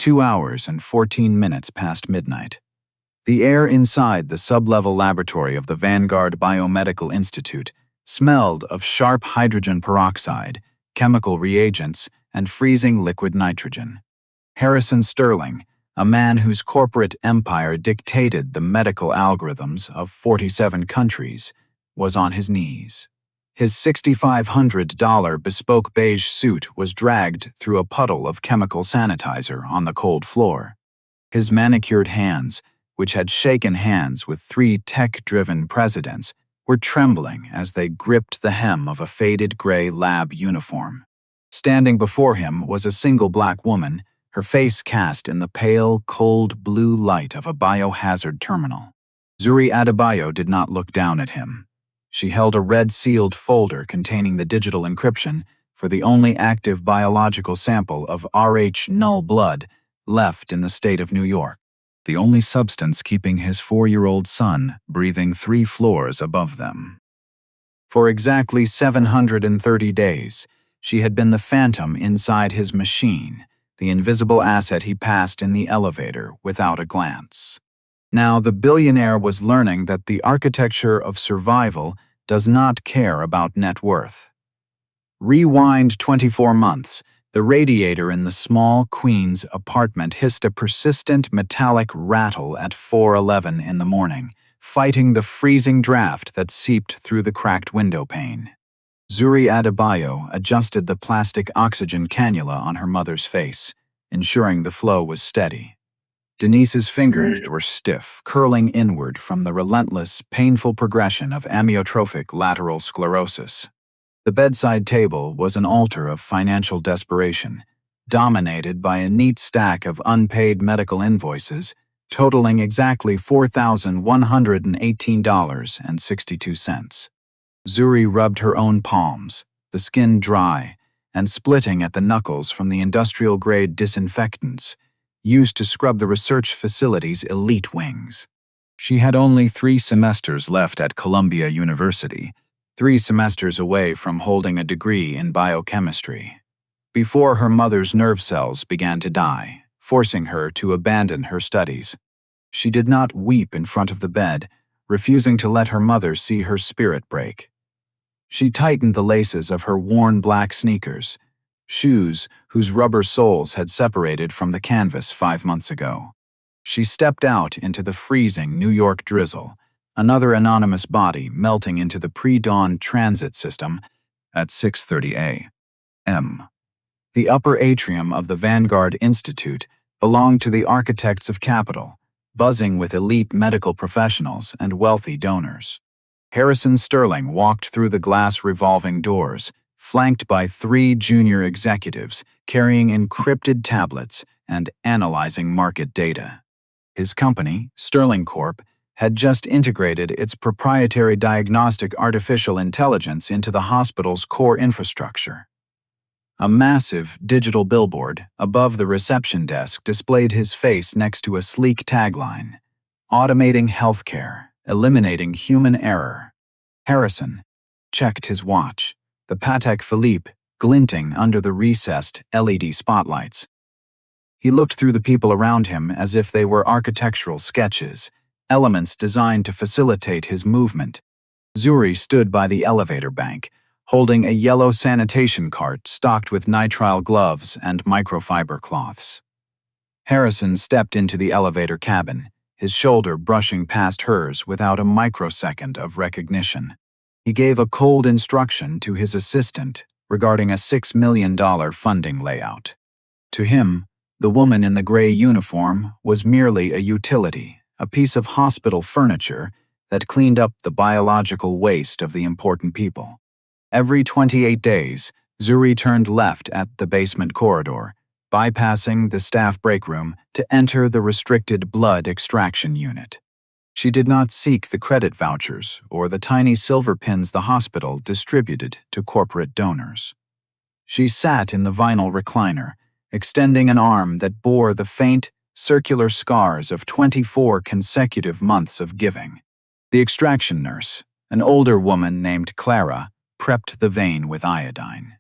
2 hours and 14 minutes past midnight. The air inside the sub-level laboratory of the Vanguard Biomedical Institute smelled of sharp hydrogen peroxide, chemical reagents, and freezing liquid nitrogen. Harrison Sterling, a man whose corporate empire dictated the medical algorithms of 47 countries, was on his knees. His $6,500 bespoke beige suit was dragged through a puddle of chemical sanitizer on the cold floor. His manicured hands, which had shaken hands with 3 tech-driven presidents, were trembling as they gripped the hem of a faded gray lab uniform. Standing before him was a single black woman, her face cast in the pale, cold blue light of a biohazard terminal. Zuri Adebayo did not look down at him. She held a red sealed folder containing the digital encryption for the only active biological sample of Rh-null blood left in the state of New York, the only substance keeping his 4-year-old son breathing 3 floors above them. For exactly 730 days, she had been the phantom inside his machine, the invisible asset he passed in the elevator without a glance. Now the billionaire was learning that the architecture of survival does not care about net worth. Rewind 24 months, the radiator in the small Queens apartment hissed a persistent metallic rattle at 4:11 in the morning, fighting the freezing draft that seeped through the cracked window pane. Zuri Adebayo adjusted the plastic oxygen cannula on her mother's face, ensuring the flow was steady. Denise's fingers were stiff, curling inward from the relentless, painful progression of amyotrophic lateral sclerosis. The bedside table was an altar of financial desperation, dominated by a neat stack of unpaid medical invoices, totaling exactly $4,118.62. Zuri rubbed her own palms, the skin dry, and splitting at the knuckles from the industrial-grade disinfectants used to scrub the research facility's elite wings. She had only 3 semesters left at Columbia University, 3 semesters away from holding a degree in biochemistry, before her mother's nerve cells began to die, forcing her to abandon her studies. She did not weep in front of the bed, refusing to let her mother see her spirit break. She tightened the laces of her worn black sneakers, shoes whose rubber soles had separated from the canvas 5 months ago. She stepped out into the freezing New York drizzle, another anonymous body melting into the pre-dawn transit system at 6:30 a.m. The upper atrium of the Vanguard Institute belonged to the architects of capital, buzzing with elite medical professionals and wealthy donors. Harrison Sterling walked through the glass revolving doors, flanked by 3 junior executives carrying encrypted tablets and analyzing market data. His company, Sterling Corp., had just integrated its proprietary diagnostic artificial intelligence into the hospital's core infrastructure. A massive digital billboard above the reception desk displayed his face next to a sleek tagline, "Automating healthcare, eliminating human error." Harrison checked his watch, the Patek Philippe glinting under the recessed LED spotlights. He looked through the people around him as if they were architectural sketches, elements designed to facilitate his movement. Zuri stood by the elevator bank, holding a yellow sanitation cart stocked with nitrile gloves and microfiber cloths. Harrison stepped into the elevator cabin, his shoulder brushing past hers without a microsecond of recognition. He gave a cold instruction to his assistant regarding a $6 million funding layout. To him, the woman in the gray uniform was merely a utility, a piece of hospital furniture that cleaned up the biological waste of the important people. Every 28 days, Zuri turned left at the basement corridor, bypassing the staff break room to enter the restricted blood extraction unit. She did not seek the credit vouchers or the tiny silver pins the hospital distributed to corporate donors. She sat in the vinyl recliner, extending an arm that bore the faint, circular scars of 24 consecutive months of giving. The extraction nurse, an older woman named Clara, prepped the vein with iodine.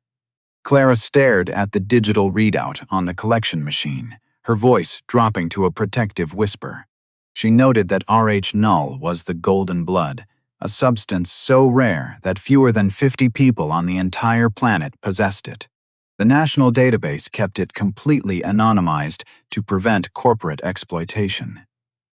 Clara stared at the digital readout on the collection machine, her voice dropping to a protective whisper. She noted that Rh-null was the golden blood, a substance so rare that fewer than 50 people on the entire planet possessed it. The national database kept it completely anonymized to prevent corporate exploitation.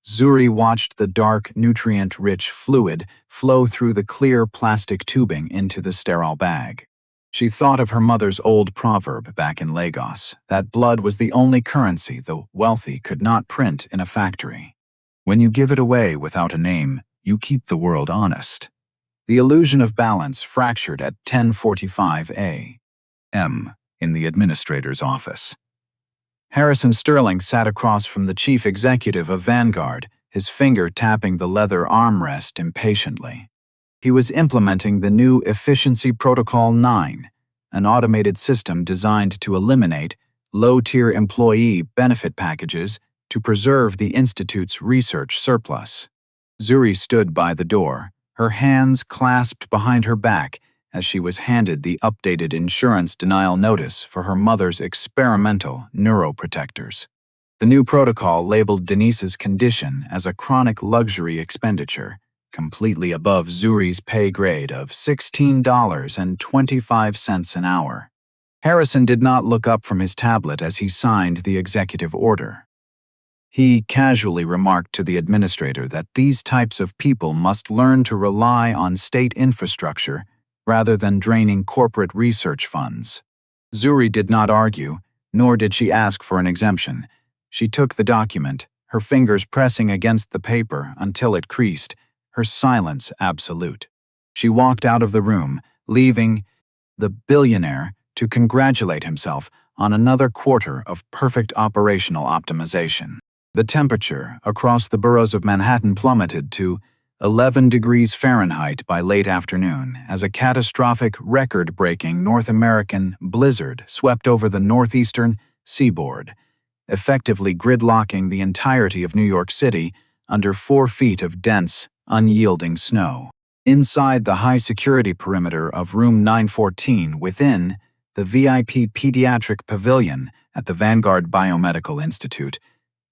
Zuri watched the dark, nutrient-rich fluid flow through the clear plastic tubing into the sterile bag. She thought of her mother's old proverb back in Lagos, that blood was the only currency the wealthy could not print in a factory. When you give it away without a name, you keep the world honest. The illusion of balance fractured at 10:45 a.m. in the administrator's office. Harrison Sterling sat across from the chief executive of Vanguard, his finger tapping the leather armrest impatiently. He was implementing the new Efficiency Protocol 9, an automated system designed to eliminate low-tier employee benefit packages to preserve the Institute's research surplus. Zuri stood by the door, her hands clasped behind her back as she was handed the updated insurance denial notice for her mother's experimental neuroprotectors. The new protocol labeled Denise's condition as a chronic luxury expenditure, completely above Zuri's pay grade of $16.25 an hour. Harrison did not look up from his tablet as he signed the executive order. He casually remarked to the administrator that these types of people must learn to rely on state infrastructure rather than draining corporate research funds. Zuri did not argue, nor did she ask for an exemption. She took the document, her fingers pressing against the paper until it creased, her silence absolute. She walked out of the room, leaving the billionaire to congratulate himself on another quarter of perfect operational optimization. The temperature across the boroughs of Manhattan plummeted to 11 degrees Fahrenheit by late afternoon as a catastrophic, record-breaking North American blizzard swept over the northeastern seaboard, effectively gridlocking the entirety of New York City under 4 feet of dense, unyielding snow. Inside the high-security perimeter of room 914 within the VIP pediatric pavilion at the Vanguard Biomedical Institute,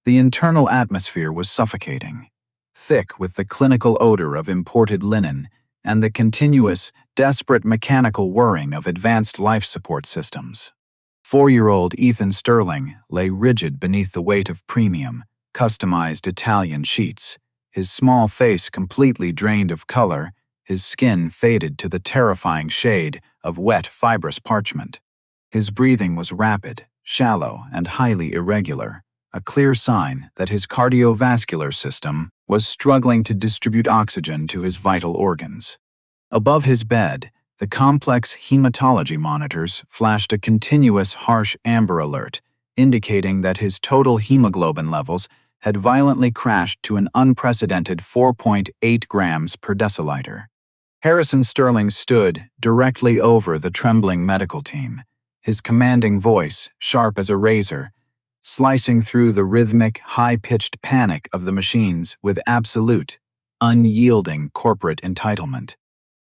the internal atmosphere was suffocating, thick with the clinical odor of imported linen and the continuous, desperate mechanical whirring of advanced life support systems. 4-year-old Ethan Sterling lay rigid beneath the weight of premium, customized Italian sheets, his small face completely drained of color, his skin faded to the terrifying shade of wet, fibrous parchment. His breathing was rapid, shallow, and highly irregular, a clear sign that his cardiovascular system was struggling to distribute oxygen to his vital organs. Above his bed, the complex hematology monitors flashed a continuous harsh amber alert, indicating that his total hemoglobin levels had violently crashed to an unprecedented 4.8 grams per deciliter. Harrison Sterling stood directly over the trembling medical team, his commanding voice sharp as a razor, slicing through the rhythmic, high-pitched panic of the machines with absolute, unyielding corporate entitlement.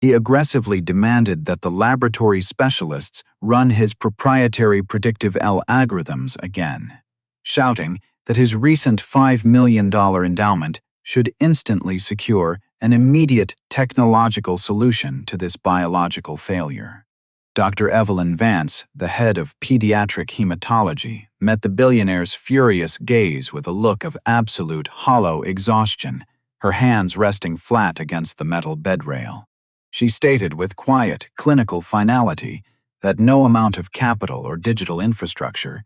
He aggressively demanded that the laboratory specialists run his proprietary predictive L algorithms again, shouting that his recent $5 million endowment should instantly secure an immediate technological solution to this biological failure. Dr. Evelyn Vance, the head of pediatric hematology, met the billionaire's furious gaze with a look of absolute hollow exhaustion, her hands resting flat against the metal bedrail. She stated with quiet, clinical finality that no amount of capital or digital infrastructure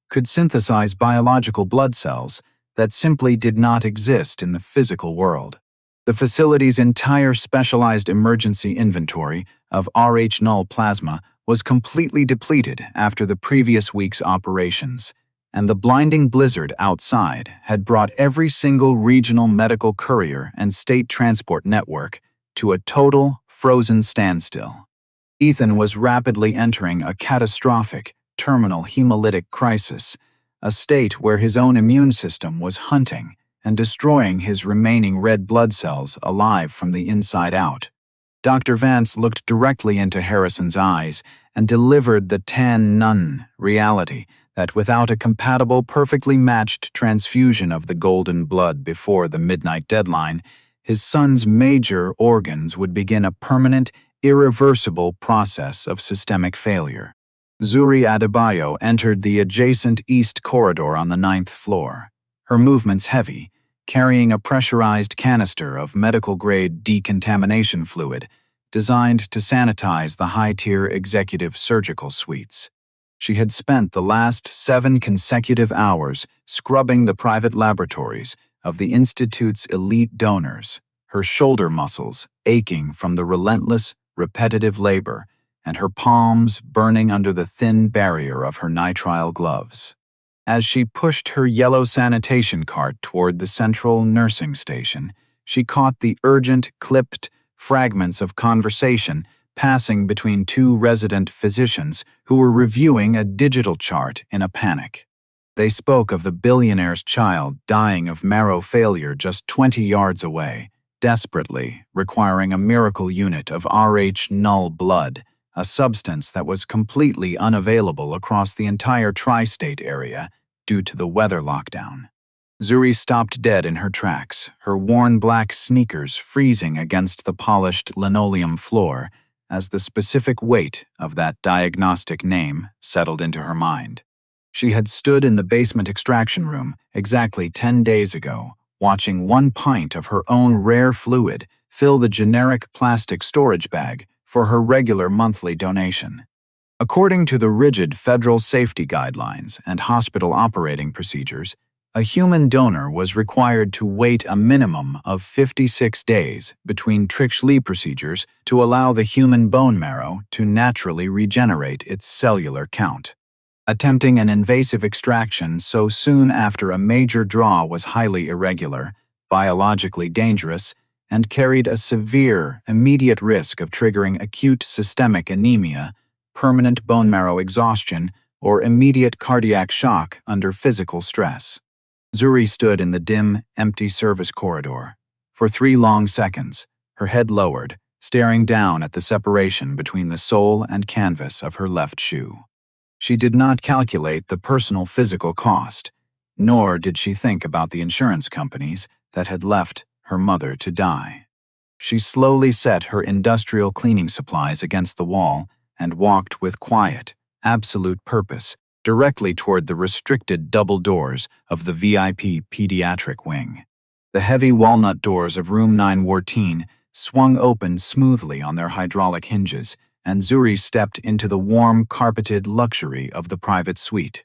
could synthesize biological blood cells that simply did not exist in the physical world. The facility's entire specialized emergency inventory of Rh-null plasma was completely depleted after the previous week's operations, and the blinding blizzard outside had brought every single regional medical courier and state transport network to a total, frozen standstill. Ethan was rapidly entering a catastrophic, terminal hemolytic crisis, a state where his own immune system was hunting and destroying his remaining red blood cells alive from the inside out. Dr. Vance looked directly into Harrison's eyes and delivered the tan nun reality that without a compatible, perfectly matched transfusion of the golden blood before the midnight deadline, his son's major organs would begin a permanent, irreversible process of systemic failure. Zuri Adebayo entered the adjacent east corridor on the 9th floor, her movements heavy, carrying a pressurized canister of medical-grade decontamination fluid designed to sanitize the high-tier executive surgical suites. She had spent the last 7 consecutive hours scrubbing the private laboratories of the Institute's elite donors, her shoulder muscles aching from the relentless, repetitive labor, and her palms burning under the thin barrier of her nitrile gloves. As she pushed her yellow sanitation cart toward the central nursing station, she caught the urgent, clipped fragments of conversation passing between 2 resident physicians who were reviewing a digital chart in a panic. They spoke of the billionaire's child dying of marrow failure just 20 yards away, desperately requiring a miracle unit of Rh null blood, a substance that was completely unavailable across the entire tri-state area due to the weather lockdown. Zuri stopped dead in her tracks, her worn black sneakers freezing against the polished linoleum floor as the specific weight of that diagnostic name settled into her mind. She had stood in the basement extraction room exactly 10 days ago, watching 1 pint of her own rare fluid fill the generic plastic storage bag for her regular monthly donation. According to the rigid federal safety guidelines and hospital operating procedures, a human donor was required to wait a minimum of 56 days between Trichli procedures to allow the human bone marrow to naturally regenerate its cellular count. Attempting an invasive extraction so soon after a major draw was highly irregular, biologically dangerous, and carried a severe, immediate risk of triggering acute systemic anemia, permanent bone marrow exhaustion, or immediate cardiac shock under physical stress. Zuri stood in the dim, empty service corridor. For 3 long seconds, her head lowered, staring down at the separation between the sole and canvas of her left shoe. She did not calculate the personal physical cost, nor did she think about the insurance companies that had left her mother to die. She slowly set her industrial cleaning supplies against the wall and walked with quiet, absolute purpose directly toward the restricted double doors of the VIP pediatric wing. The heavy walnut doors of room 914 swung open smoothly on their hydraulic hinges, and Zuri stepped into the warm, carpeted luxury of the private suite,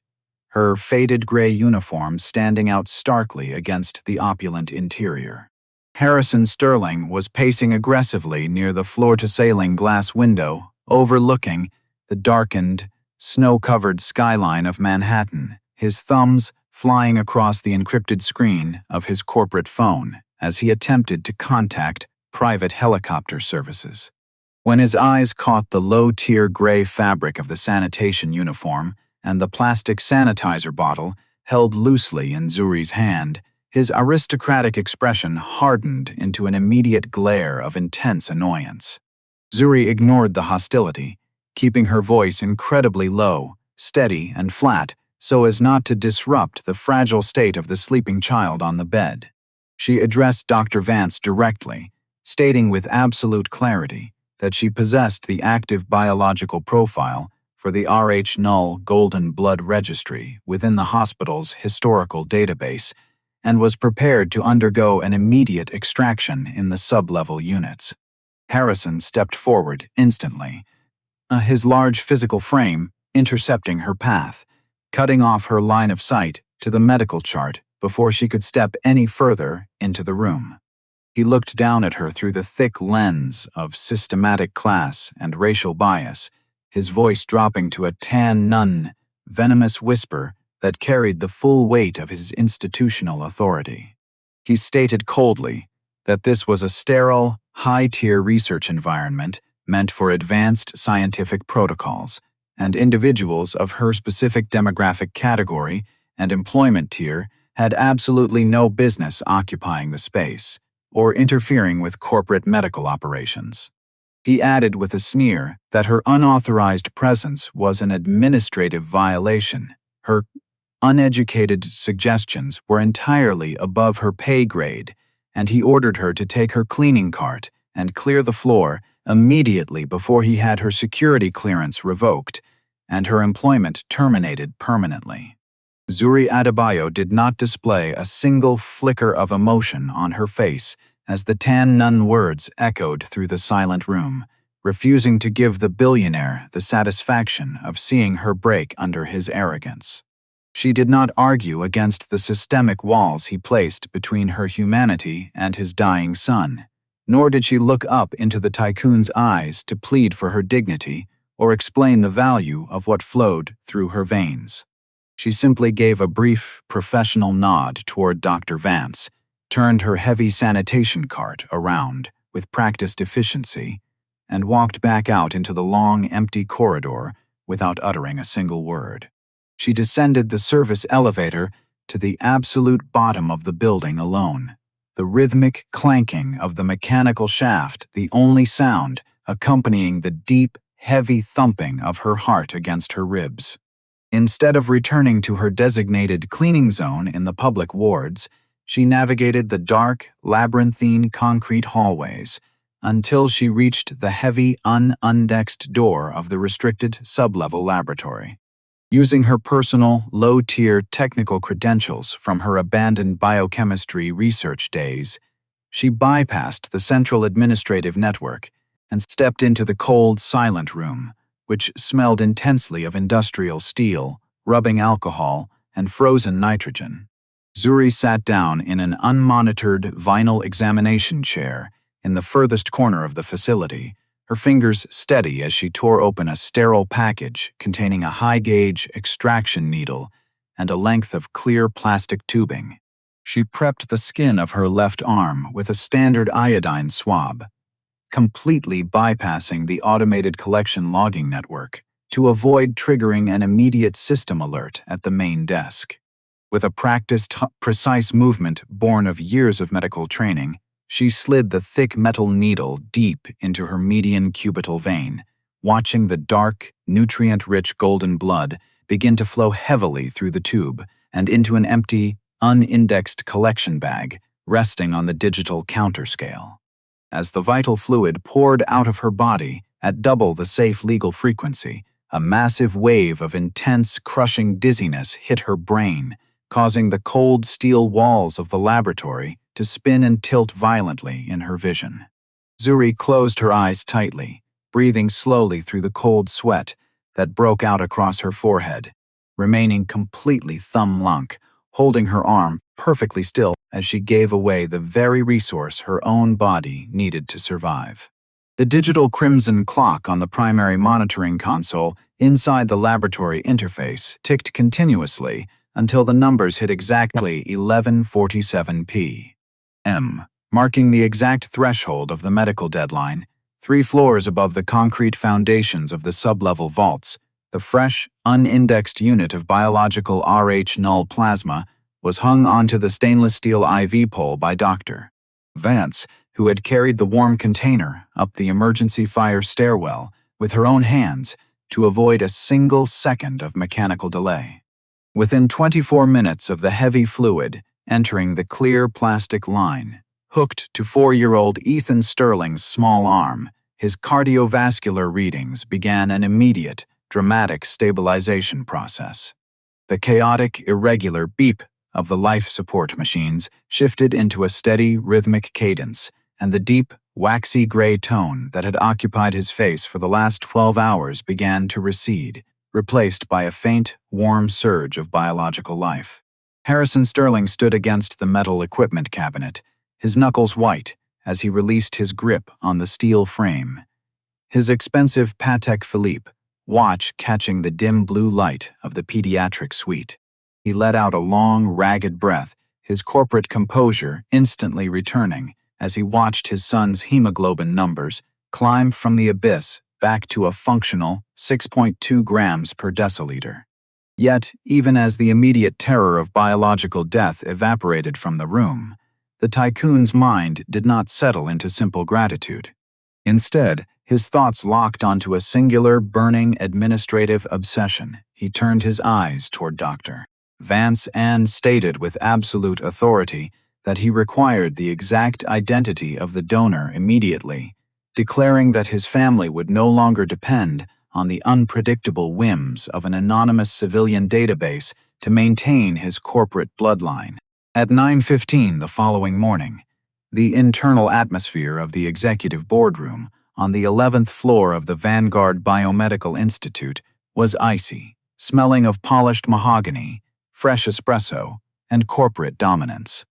her faded gray uniform standing out starkly against the opulent interior. Harrison Sterling was pacing aggressively near the floor-to-ceiling glass window, overlooking the darkened, snow-covered skyline of Manhattan, his thumbs flying across the encrypted screen of his corporate phone as he attempted to contact private helicopter services. When his eyes caught the low-tier gray fabric of the sanitation uniform and the plastic sanitizer bottle held loosely in Zuri's hand, his aristocratic expression hardened into an immediate glare of intense annoyance. Zuri ignored the hostility, keeping her voice incredibly low, steady, and flat so as not to disrupt the fragile state of the sleeping child on the bed. She addressed Dr. Vance directly, stating with absolute clarity that she possessed the active biological profile for the Rh null golden blood registry within the hospital's historical database and was prepared to undergo an immediate extraction in the sub-level units. Harrison stepped forward instantly, his large physical frame intercepting her path, cutting off her line of sight to the medical chart before she could step any further into the room. He looked down at her through the thick lens of systematic class and racial bias, his voice dropping to a tan-nun, venomous whisper that carried the full weight of his institutional authority. He stated coldly that this was a sterile, high-tier research environment meant for advanced scientific protocols, and individuals of her specific demographic category and employment tier had absolutely no business occupying the space or interfering with corporate medical operations. He added with a sneer that her unauthorized presence was an administrative violation Her uneducated suggestions were entirely above her pay grade, and he ordered her to take her cleaning cart and clear the floor immediately before he had her security clearance revoked and her employment terminated permanently. Zuri Adebayo did not display a single flicker of emotion on her face as the tan nun words echoed through the silent room, refusing to give the billionaire the satisfaction of seeing her break under his arrogance. She did not argue against the systemic walls he placed between her humanity and his dying son, nor did she look up into the tycoon's eyes to plead for her dignity or explain the value of what flowed through her veins. She simply gave a brief, professional nod toward Dr. Vance, turned her heavy sanitation cart around with practiced efficiency, and walked back out into the long, empty corridor without uttering a single word. She descended the service elevator to the absolute bottom of the building alone, the rhythmic clanking of the mechanical shaft the only sound accompanying the deep, heavy thumping of her heart against her ribs. Instead of returning to her designated cleaning zone in the public wards, she navigated the dark, labyrinthine concrete hallways until she reached the heavy, unundexed door of the restricted sublevel laboratory. Using her personal, low-tier technical credentials from her abandoned biochemistry research days, she bypassed the central administrative network and stepped into the cold, silent room, which smelled intensely of industrial steel, rubbing alcohol, and frozen nitrogen. Zuri sat down in an unmonitored vinyl examination chair in the furthest corner of the facility, her fingers steady as she tore open a sterile package containing a high-gauge extraction needle and a length of clear plastic tubing. She prepped the skin of her left arm with a standard iodine swab, completely bypassing the automated collection logging network to avoid triggering an immediate system alert at the main desk. With a practiced, precise movement born of years of medical training, she slid the thick metal needle deep into her median cubital vein, watching the dark, nutrient-rich golden blood begin to flow heavily through the tube and into an empty, unindexed collection bag resting on the digital counter scale. As the vital fluid poured out of her body at double the safe legal frequency, a massive wave of intense, crushing dizziness hit her brain, causing the cold steel walls of the laboratory to spin and tilt violently in her vision. Zuri closed her eyes tightly, breathing slowly through the cold sweat that broke out across her forehead, remaining completely thumb-lunk, holding her arm perfectly still as she gave away the very resource her own body needed to survive. The digital crimson clock on the primary monitoring console inside the laboratory interface ticked continuously until the numbers hit exactly 11:47 p.m., marking the exact threshold of the medical deadline. 3 floors above the concrete foundations of the sublevel vaults, the fresh, unindexed unit of biological Rh null plasma was hung onto the stainless steel IV pole by Dr. Vance, who had carried the warm container up the emergency fire stairwell with her own hands to avoid a single second of mechanical delay. Within 24 minutes of the heavy fluid entering the clear plastic line, hooked to 4-year-old Ethan Sterling's small arm, his cardiovascular readings began an immediate, dramatic stabilization process. The chaotic, irregular beep of the life support machines shifted into a steady, rhythmic cadence, and the deep, waxy gray tone that had occupied his face for the last 12 hours began to recede, replaced by a faint, warm surge of biological life. Harrison Sterling stood against the metal equipment cabinet, his knuckles white as he released his grip on the steel frame. His expensive Patek Philippe watch catching the dim blue light of the pediatric suite. He let out a long, ragged breath, his corporate composure instantly returning as he watched his son's hemoglobin numbers climb from the abyss back to a functional 6.2 grams per deciliter. Yet, even as the immediate terror of biological death evaporated from the room, the tycoon's mind did not settle into simple gratitude. Instead, his thoughts locked onto a singular, burning administrative obsession. He turned his eyes toward Dr. Vance and stated with absolute authority that he required the exact identity of the donor immediately, declaring that his family would no longer depend on the unpredictable whims of an anonymous civilian database to maintain his corporate bloodline. At 9:15 the following morning, the internal atmosphere of the executive boardroom on the 11th floor of the Vanguard Biomedical Institute was icy, smelling of polished mahogany, fresh espresso, and corporate dominance.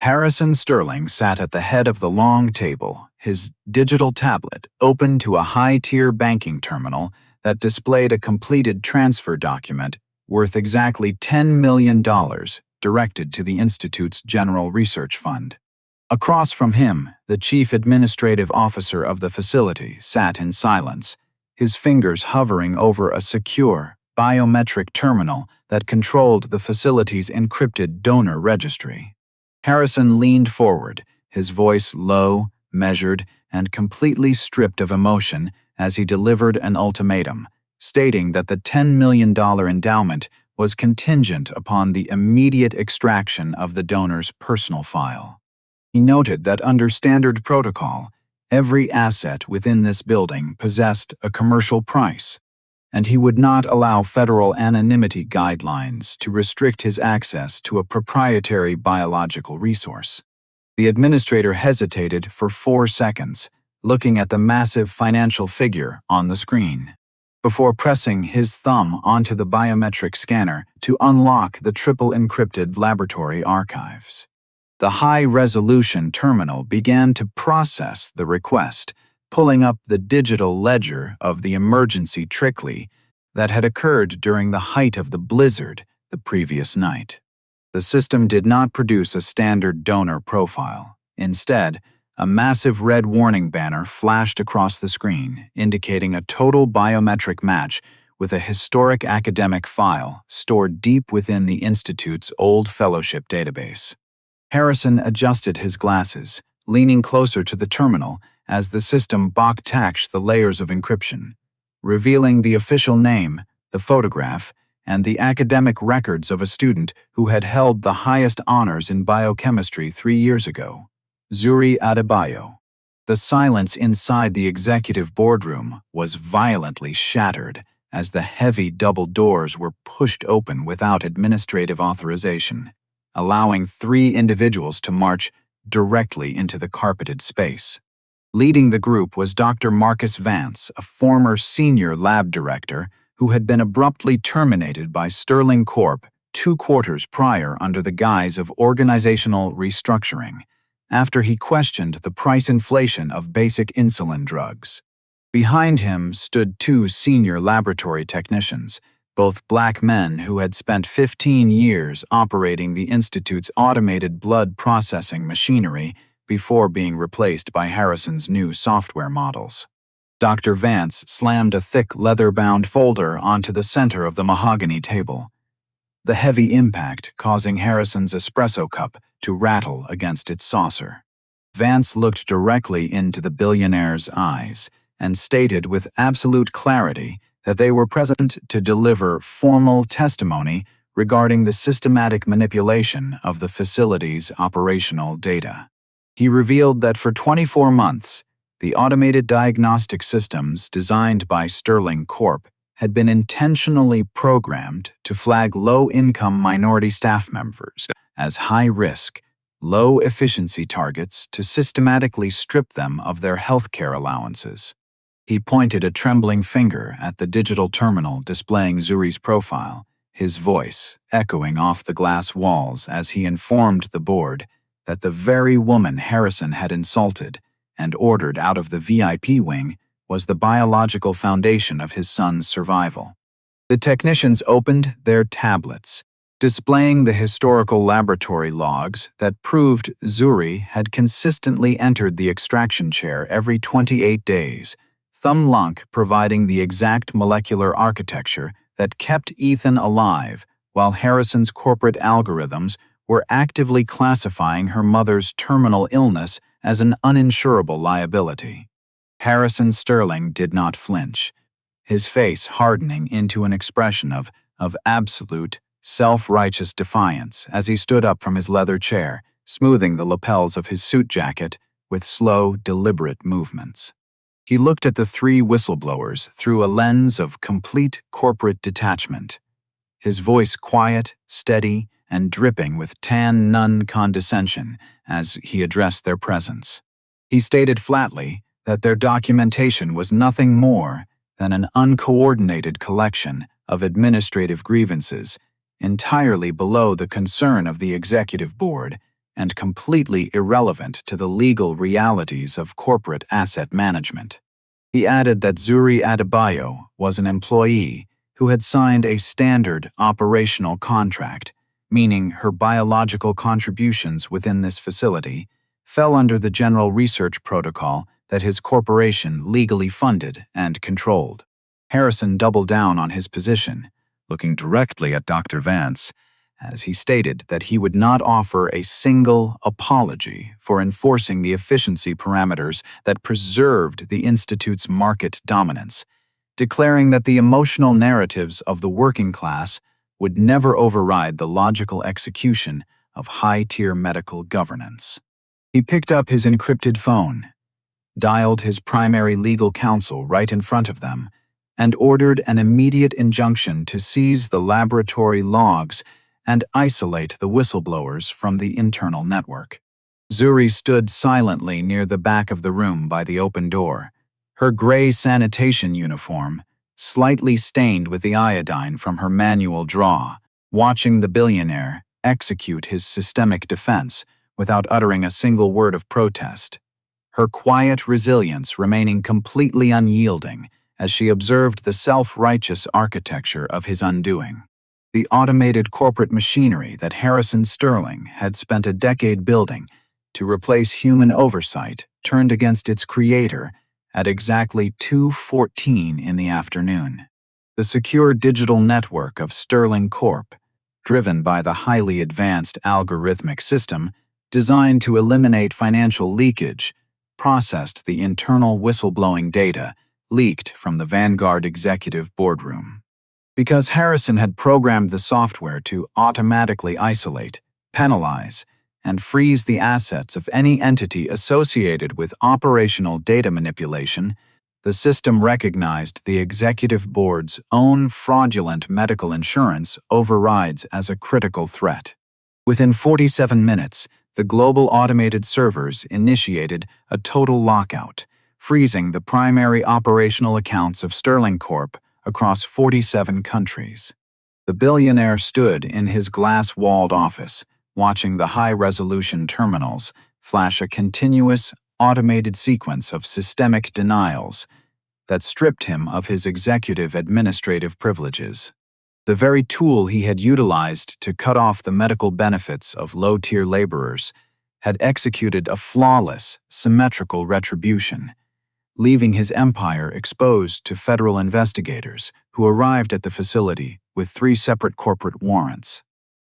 Harrison Sterling sat at the head of the long table, his digital tablet open to a high-tier banking terminal that displayed a completed transfer document worth exactly $10 million directed to the Institute's General Research Fund. Across from him, the chief administrative officer of the facility sat in silence, his fingers hovering over a secure, biometric terminal that controlled the facility's encrypted donor registry. Harrison leaned forward, his voice low, measured, and completely stripped of emotion as he delivered an ultimatum, stating that the $10 million endowment was contingent upon the immediate extraction of the donor's personal file. He noted that under standard protocol, every asset within this building possessed a commercial price, and he would not allow federal anonymity guidelines to restrict his access to a proprietary biological resource. The administrator hesitated for 4 seconds, looking at the massive financial figure on the screen, before pressing his thumb onto the biometric scanner to unlock the triple-encrypted laboratory archives. The high-resolution terminal began to process the request, pulling up the digital ledger of the emergency trickle that had occurred during the height of the blizzard the previous night. The system did not produce a standard donor profile. Instead, a massive red warning banner flashed across the screen, indicating a total biometric match with a historic academic file stored deep within the Institute's old fellowship database. Harrison adjusted his glasses, leaning closer to the terminal as the system back-tacked the layers of encryption, revealing the official name, the photograph, and the academic records of a student who had held the highest honors in biochemistry 3 years ago, Zuri Adebayo. The silence inside the executive boardroom was violently shattered as the heavy double doors were pushed open without administrative authorization, allowing 3 individuals to march directly into the carpeted space. Leading the group was Dr. Marcus Vance, a former senior lab director who had been abruptly terminated by Sterling Corp 2 quarters prior under the guise of organizational restructuring, after he questioned the price inflation of basic insulin drugs. Behind him stood 2 senior laboratory technicians, both black men who had spent 15 years operating the Institute's automated blood processing machinery before being replaced by Harrison's new software models. Dr. Vance slammed a thick leather-bound folder onto the center of the mahogany table, the heavy impact causing Harrison's espresso cup to rattle against its saucer. Vance looked directly into the billionaire's eyes and stated with absolute clarity that they were present to deliver formal testimony regarding the systematic manipulation of the facility's operational data. He revealed that for 24 months, the automated diagnostic systems designed by Sterling Corp had been intentionally programmed to flag low-income minority staff members as high-risk, low-efficiency targets to systematically strip them of their healthcare allowances. He pointed a trembling finger at the digital terminal displaying Zuri's profile, his voice echoing off the glass walls as he informed the board that the very woman Harrison had insulted and ordered out of the VIP wing was the biological foundation of his son's survival. The technicians opened their tablets, displaying the historical laboratory logs that proved Zuri had consistently entered the extraction chair every 28 days, Thumb Lunk providing the exact molecular architecture that kept Ethan alive while Harrison's corporate algorithms were actively classifying her mother's terminal illness as an uninsurable liability. Harrison Sterling did not flinch, his face hardening into an expression of absolute, self-righteous defiance as he stood up from his leather chair, smoothing the lapels of his suit jacket with slow, deliberate movements. He looked at the three whistleblowers through a lens of complete corporate detachment, his voice quiet, steady, and dripping with tan nun condescension as he addressed their presence. He stated flatly that their documentation was nothing more than an uncoordinated collection of administrative grievances entirely below the concern of the executive board and completely irrelevant to the legal realities of corporate asset management. He added that Zuri Adebayo was an employee who had signed a standard operational contract, meaning her biological contributions within this facility fell under the general research protocol that his corporation legally funded and controlled. Harrison doubled down on his position, looking directly at Dr. Vance, as he stated that he would not offer a single apology for enforcing the efficiency parameters that preserved the Institute's market dominance, declaring that the emotional narratives of the working class would never override the logical execution of high-tier medical governance. He picked up his encrypted phone, dialed his primary legal counsel right in front of them, and ordered an immediate injunction to seize the laboratory logs and isolate the whistleblowers from the internal network. Zuri stood silently near the back of the room by the open door, her gray sanitation uniform slightly stained with the iodine from her manual draw, watching the billionaire execute his systemic defense without uttering a single word of protest, her quiet resilience remaining completely unyielding as she observed the self-righteous architecture of his undoing. The automated corporate machinery that Harrison Sterling had spent a decade building to replace human oversight turned against its creator at exactly 2:14 in the afternoon. The secure digital network of Sterling Corp., driven by the highly advanced algorithmic system designed to eliminate financial leakage, processed the internal whistleblowing data leaked from the Vanguard executive boardroom. Because Harrison had programmed the software to automatically isolate, penalize, and freeze the assets of any entity associated with operational data manipulation, the system recognized the executive board's own fraudulent medical insurance overrides as a critical threat. Within 47 minutes, the global automated servers initiated a total lockout, freezing the primary operational accounts of Sterling Corp. Across 47 countries. The billionaire stood in his glass-walled office, watching the high-resolution terminals flash a continuous, automated sequence of systemic denials that stripped him of his executive administrative privileges. The very tool he had utilized to cut off the medical benefits of low-tier laborers had executed a flawless, symmetrical retribution, leaving his empire exposed to federal investigators who arrived at the facility with 3 separate corporate warrants.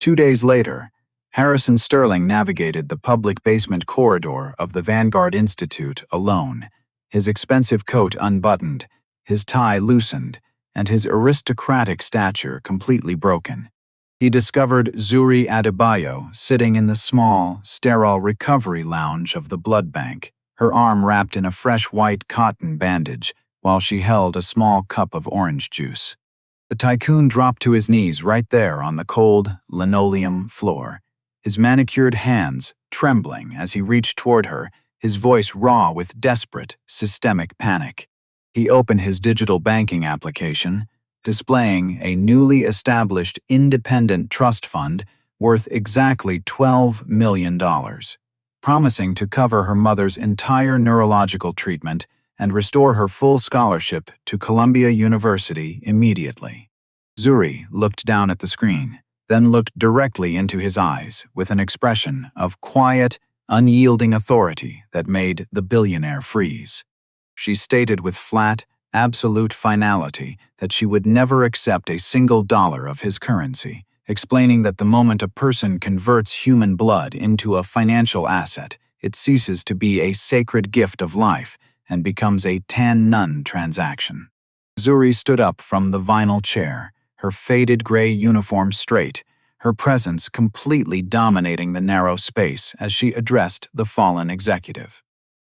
2 days later, Harrison Sterling navigated the public basement corridor of the Vanguard Institute alone, his expensive coat unbuttoned, his tie loosened, and his aristocratic stature completely broken. He discovered Zuri Adebayo sitting in the small, sterile recovery lounge of the blood bank, her arm wrapped in a fresh white cotton bandage while she held a small cup of orange juice. The tycoon dropped to his knees right there on the cold linoleum floor, his manicured hands trembling as he reached toward her, his voice raw with desperate, systemic panic. He opened his digital banking application, displaying a newly established independent trust fund worth exactly $12 million. Promising to cover her mother's entire neurological treatment and restore her full scholarship to Columbia University immediately. Zuri looked down at the screen, then looked directly into his eyes with an expression of quiet, unyielding authority that made the billionaire freeze. She stated with flat, absolute finality that she would never accept a single dollar of his currency, explaining that the moment a person converts human blood into a financial asset, it ceases to be a sacred gift of life and becomes a tan nun transaction. Zuri stood up from the vinyl chair, her faded gray uniform straight, her presence completely dominating the narrow space as she addressed the fallen executive.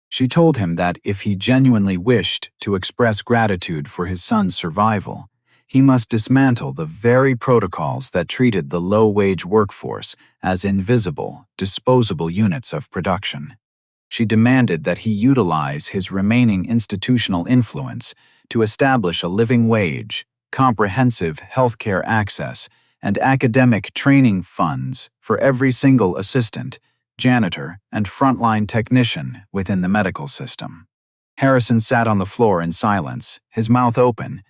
She told him that if he genuinely wished to express gratitude for his son's survival, he must dismantle the very protocols that treated the low-wage workforce as invisible, disposable units of production. She demanded that he utilize his remaining institutional influence to establish a living wage, comprehensive healthcare access, and academic training funds for every single assistant, janitor, and frontline technician within the medical system. Harrison sat on the floor in silence, his mouth open,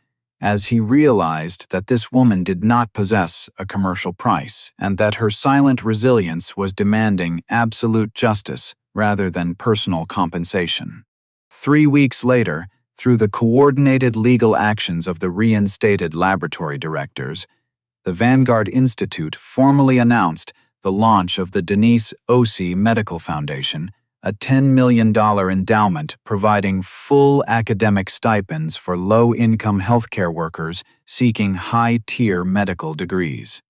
as he realized that this woman did not possess a commercial price and that her silent resilience was demanding absolute justice rather than personal compensation. 3 weeks later, through the coordinated legal actions of the reinstated laboratory directors, the Vanguard Institute formally announced the launch of the Denise Osi Medical Foundation, a $10 million endowment providing full academic stipends for low-income healthcare workers seeking high-tier medical degrees.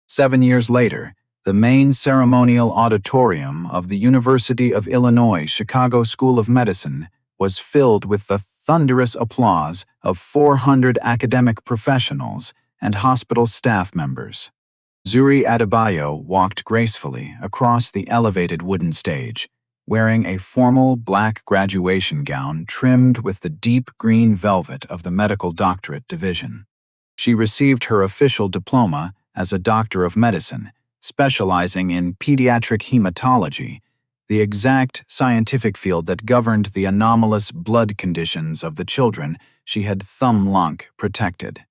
7 years later, the main ceremonial auditorium of the University of Illinois Chicago School of Medicine was filled with the thunderous applause of 400 academic professionals and hospital staff members. Zuri Adebayo walked gracefully across the elevated wooden stage, wearing a formal black graduation gown trimmed with the deep green velvet of the medical doctorate division. She received her official diploma as a doctor of medicine, specializing in pediatric hematology, the exact scientific field that governed the anomalous blood conditions of the children she had thumb-lunk protected.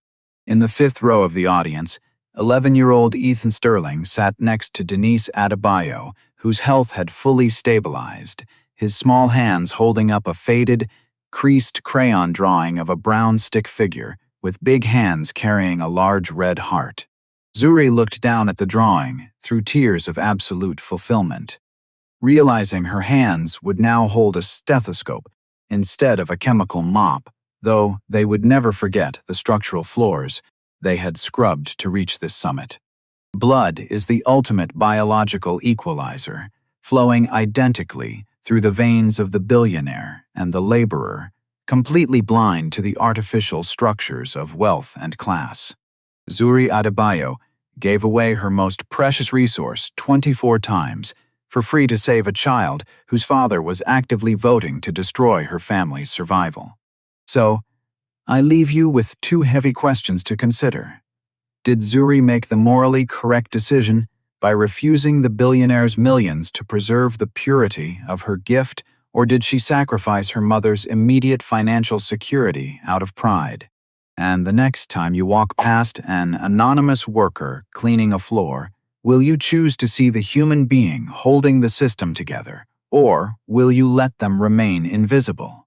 In the fifth row of the audience, 11-year-old Ethan Sterling sat next to Denise Adebayo, whose health had fully stabilized, his small hands holding up a faded, creased crayon drawing of a brown stick figure with big hands carrying a large red heart. Zuri looked down at the drawing through tears of absolute fulfillment, realizing her hands would now hold a stethoscope instead of a chemical mop, though they would never forget the structural floors they had scrubbed to reach this summit. Blood is the ultimate biological equalizer, flowing identically through the veins of the billionaire and the laborer, completely blind to the artificial structures of wealth and class. Zuri Adebayo gave away her most precious resource 24 times for free to save a child whose father was actively voting to destroy her family's survival. So, I leave you with 2 heavy questions to consider. Did Zuri make the morally correct decision by refusing the billionaire's millions to preserve the purity of her gift, or did she sacrifice her mother's immediate financial security out of pride? And the next time you walk past an anonymous worker cleaning a floor, will you choose to see the human being holding the system together, or will you let them remain invisible?